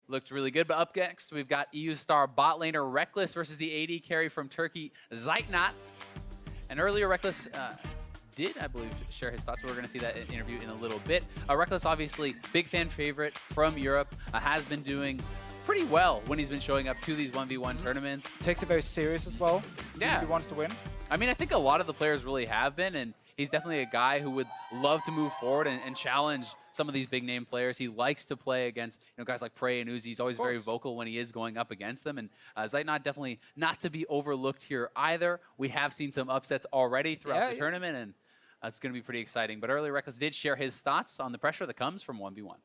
Looked really good, but up next, we've got EU star bot laner Rekkles versus the AD carry from Turkey, Zeitnot. And earlier, Rekkles did, I believe, share his thoughts. We're going to see that interview in a little bit. Rekkles, obviously, big fan favorite from Europe, has been doing pretty well when he's been showing up to these 1v1 tournaments. Takes it very serious as well. Yeah. He wants to win. I mean, I think a lot of the players really have been, and he's definitely a guy who would love to move forward and challenge some of these big name players. He likes to play against guys like Prey and Uzi. He's always very vocal when he is going up against them. And Zeitnot definitely not to be overlooked here either. We have seen some upsets already throughout the tournament, and it's going to be pretty exciting. But earlier, Rekkles did share his thoughts on the pressure that comes from 1v1.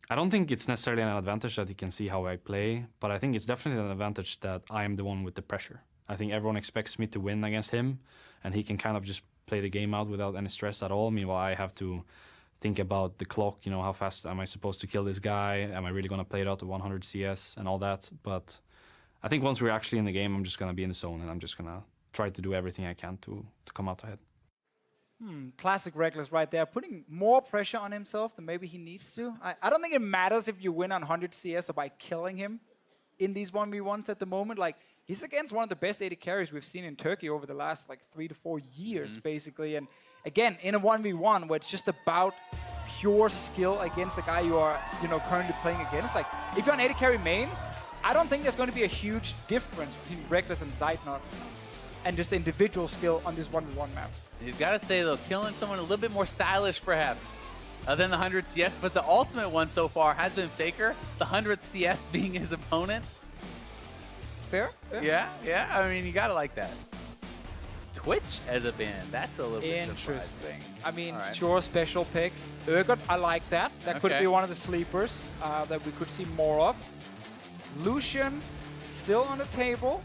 I don't think it's necessarily an advantage that he can see how I play, but I think it's definitely an advantage that I am the one with the pressure. I think everyone expects me to win against him, and he can kind of just play the game out without any stress at all. Meanwhile, I have to think about the clock, how fast am I supposed to kill this guy? Am I really going to play it out to 100 CS and all that? But I think once we're actually in the game, I'm just going to be in the zone, and I'm just going to try to do everything I can to come out ahead. Classic Rekkles right there, putting more pressure on himself than maybe he needs to. I don't think it matters if you win on 100 CS or by killing him in these 1v1s at the moment. Like, he's against one of the best AD carries we've seen in Turkey over the last 3 to 4 years, basically. And again, in a 1v1 where it's just about pure skill against the guy you are, currently playing against. Like, if you're an AD carry main, I don't think there's going to be a huge difference between Rekkles and Zeitnot and just individual skill on this 1v1 map. You've got to say, though, killing someone a little bit more stylish, perhaps, than the 100 CS. But the ultimate one so far has been Faker, the 100 CS being his opponent. Fair? Yeah. I mean, you got to like that. Twitch as a band, that's a little bit interesting. I mean, sure, special picks. Urgot, I like that. That could be one of the sleepers that we could see more of. Lucian, still on the table.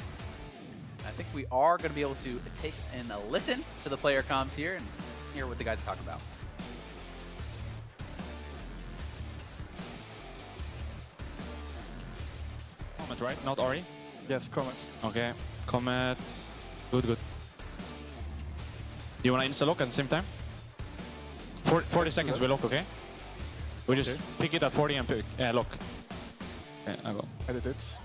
I think we are going to be able to take and listen to the player comms here and hear what the guys talk about. Comet, right? Not Ori? Yes, Comet. Okay. Comet. Good. You want to insta-lock at the same time? 40 seconds we lock, okay? We just pick it at 40 and pick, lock. Okay, I go. I did it.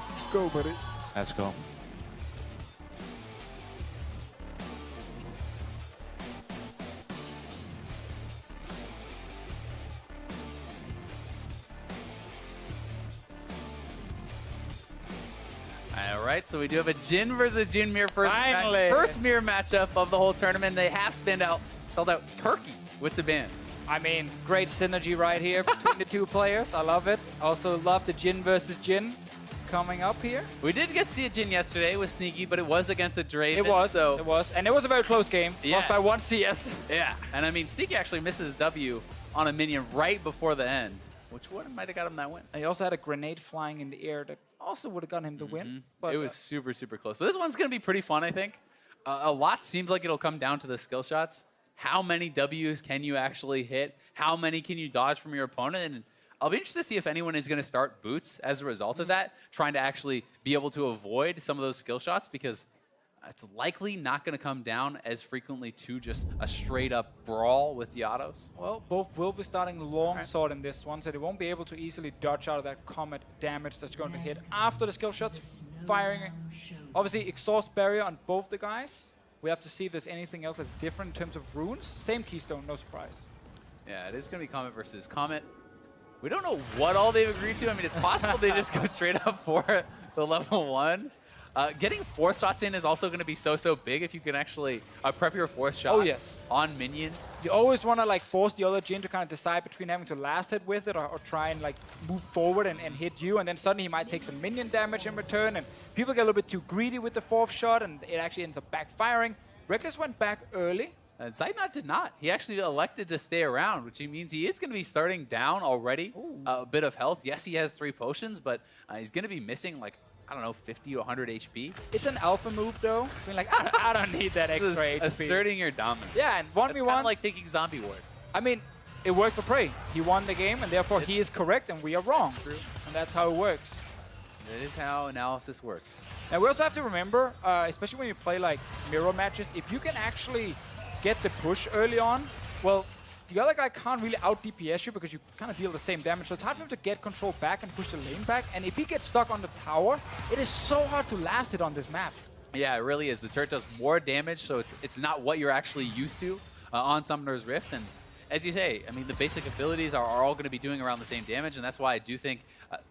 Let's go, buddy. Let's go. All right, so we do have a JHIN versus JHIN mirror first mirror matchup of the whole tournament. They have spelled out Turkey with the bans. I mean, great synergy right here between the two players. I love it. Also love the JHIN versus JHIN coming up here. We did get to see a JHIN yesterday. It was sneaky, but it was against a Draven. It was. And it was a very close game. Lost by 1 CS. Yeah, and I mean, Sneaky actually misses W on a minion right before the end, which might have got him that win. He also had a grenade flying in the air that also would have gotten him the win. But it was super, super close. But this one's going to be pretty fun, I think. A lot seems like it'll come down to the skill shots. How many Ws can you actually hit? How many can you dodge from your opponent? And I'll be interested to see if anyone is going to start boots as a result of that, trying to actually be able to avoid some of those skill shots, because it's likely not going to come down as frequently to just a straight-up brawl with the autos. Well, both will be starting long sword in this one, so they won't be able to easily dodge out of that Comet damage that's going to hit after the skill shots firing. Obviously, exhaust barrier on both the guys. We have to see if there's anything else that's different in terms of runes. Same keystone, no surprise. Yeah, it is going to be Comet versus Comet. We don't know what all they've agreed to. I mean, it's possible they just go straight up for the level 1. Getting 4th shots in is also going to be so big if you can actually prep your 4th shot on minions. You always want to force the other JHIN to kind of decide between having to last hit with it or try and move forward and hit you, and then suddenly he might take some minion damage in return, and people get a little bit too greedy with the 4th shot and it actually ends up backfiring. Rekkles went back early. Zeitnot did not. He actually elected to stay around, which means he is going to be starting down already. A bit of health. Yes, he has 3 potions, but he's going to be missing I don't know, 50 or 100 HP. It's an alpha move, though. I mean, I don't need that extra HP. Asserting your dominance. Yeah, and 1v1. It's kind of like taking zombie ward. I mean, it worked for Prey. He won the game, and therefore he is correct, and we are wrong. True. And that's how it works. That is how analysis works. Now, we also have to remember, especially when you play mirror matches, if you can actually get the push early on, well, the other guy can't really out DPS you because you kind of deal the same damage. So it's hard for him to get control back and push the lane back. And if he gets stuck on the tower, it is so hard to last it on this map. Yeah, it really is. The turret does more damage, so it's not what you're actually used to on Summoner's Rift. And as you say, I mean, the basic abilities are all going to be doing around the same damage, and that's why I do think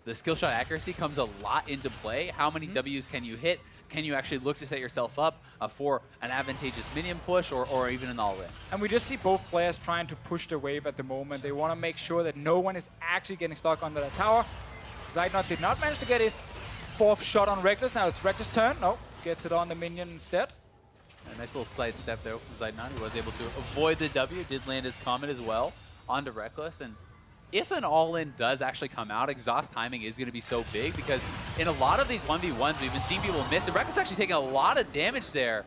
the skill shot accuracy comes a lot into play. How many Ws can you hit? Can you actually look to set yourself up for an advantageous minion push or even an all-in? And we just see both players trying to push the wave at the moment. They want to make sure that no one is actually getting stuck under the tower. Zeitnot did not manage to get his 4th shot on Rekkles. Now it's Rekkles' turn. No, gets it on the minion instead. A nice little sidestep there from Zeitnot. He was able to avoid the W, did land his comet as well onto Rekkles. And if an all-in does actually come out, exhaust timing is going to be so big because in a lot of these 1v1s, we've been seeing people miss. And Rekkles actually taking a lot of damage there.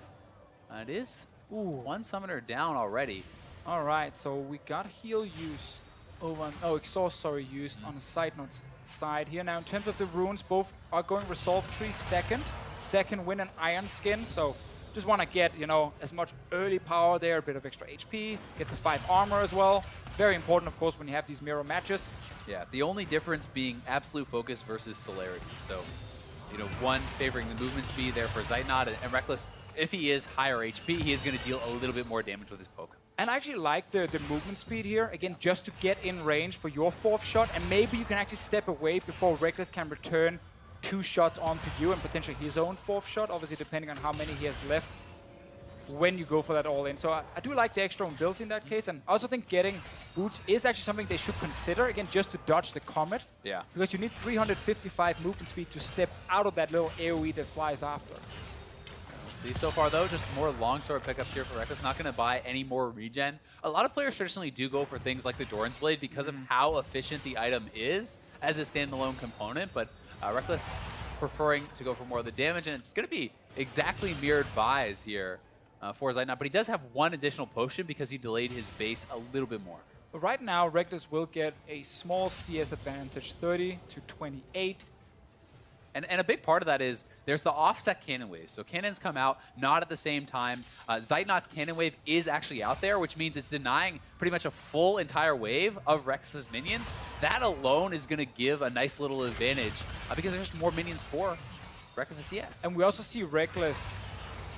It is one summoner down already. All right, so we got heal used over, exhaust, sorry, used on the Zeitnot's side here. Now, in terms of the runes, both are going Resolve Tree second win an Iron Skin, so just want to get, you know, as much early power there, a bit of extra HP, get the 5 armor as well. Very important, of course, when you have these mirror matches. Yeah, the only difference being absolute focus versus celerity. So, you know, one favoring the movement speed there for Zeitnot, and Rekkles, if he is higher HP, he is going to deal a little bit more damage with his poke. And I actually like the movement speed here, again, just to get in range for your 4th shot, and maybe you can actually step away before Rekkles can return 2 shots onto you and potentially his own 4th shot, obviously depending on how many he has left when you go for that all-in. So I do like the extra mobility in that case, and I also think getting boots is actually something they should consider, again, just to dodge the comet. Yeah. Because you need 355 movement speed to step out of that little AoE that flies after. See, so far though, just more longsword pickups here for Rekkles. Not going to buy any more regen. A lot of players traditionally do go for things like the Doran's Blade because of how efficient the item is as a standalone component, but Rekkles preferring to go for more of the damage, and it's going to be exactly mirrored buys here for Zeitnot, but he does have one additional potion because he delayed his base a little bit more. But right now, Rekkles will get a small CS advantage, 30 to 28. And a big part of that is there's the offset cannon waves. So cannons come out not at the same time. Zeitnot's cannon wave is actually out there, which means it's denying pretty much a full entire wave of Rex's minions. That alone is going to give a nice little advantage because there's just more minions for Rekkles' CS. And we also see Rekkles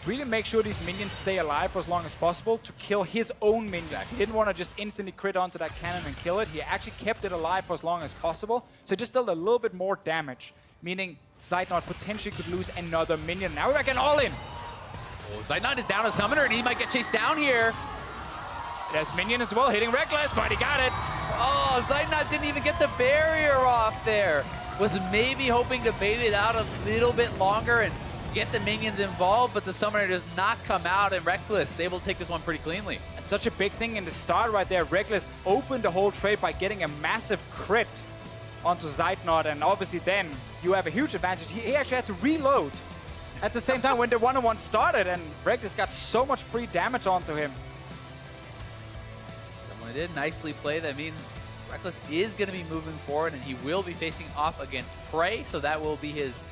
really make sure these minions stay alive for as long as possible to kill his own minions. Exactly. He didn't want to just instantly crit onto that cannon and kill it. He actually kept it alive for as long as possible. So it just dealt a little bit more damage, meaning Zeitnot potentially could lose another minion. Now we're back in all in. Oh, Zeitnot is down a summoner, and he might get chased down here. There's minion as well, hitting Rekkles, but he got it. Oh, Zeitnot didn't even get the barrier off there. Was maybe hoping to bait it out a little bit longer and get the minions involved, but the summoner does not come out, and Rekkles is able to take this one pretty cleanly. And such a big thing in the start right there. Rekkles opened the whole trade by getting a massive crit onto Zeitnot, and obviously then you have a huge advantage. He actually had to reload at the same time when the one-on-one started, and Rekkles got so much free damage onto him. Someone did nicely play. That means Rekkles is going to be moving forward, and he will be facing off against Prey, so that will be his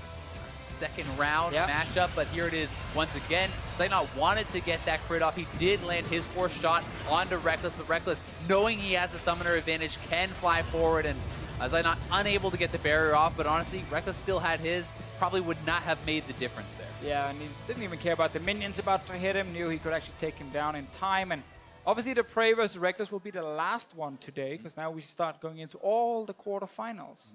second round matchup. But here it is once again. Zeitnot wanted to get that crit off. He did land his 4th shot onto Rekkles, but Rekkles, knowing he has the summoner advantage, can fly forward, and Zeitnot unable to get the barrier off, but honestly, Rekkles still had his. Probably would not have made the difference there. Yeah, and he didn't even care about the minions about to hit him. Knew he could actually take him down in time. And obviously the Prey versus Rekkles will be the last one today, because now we start going into all the quarterfinals.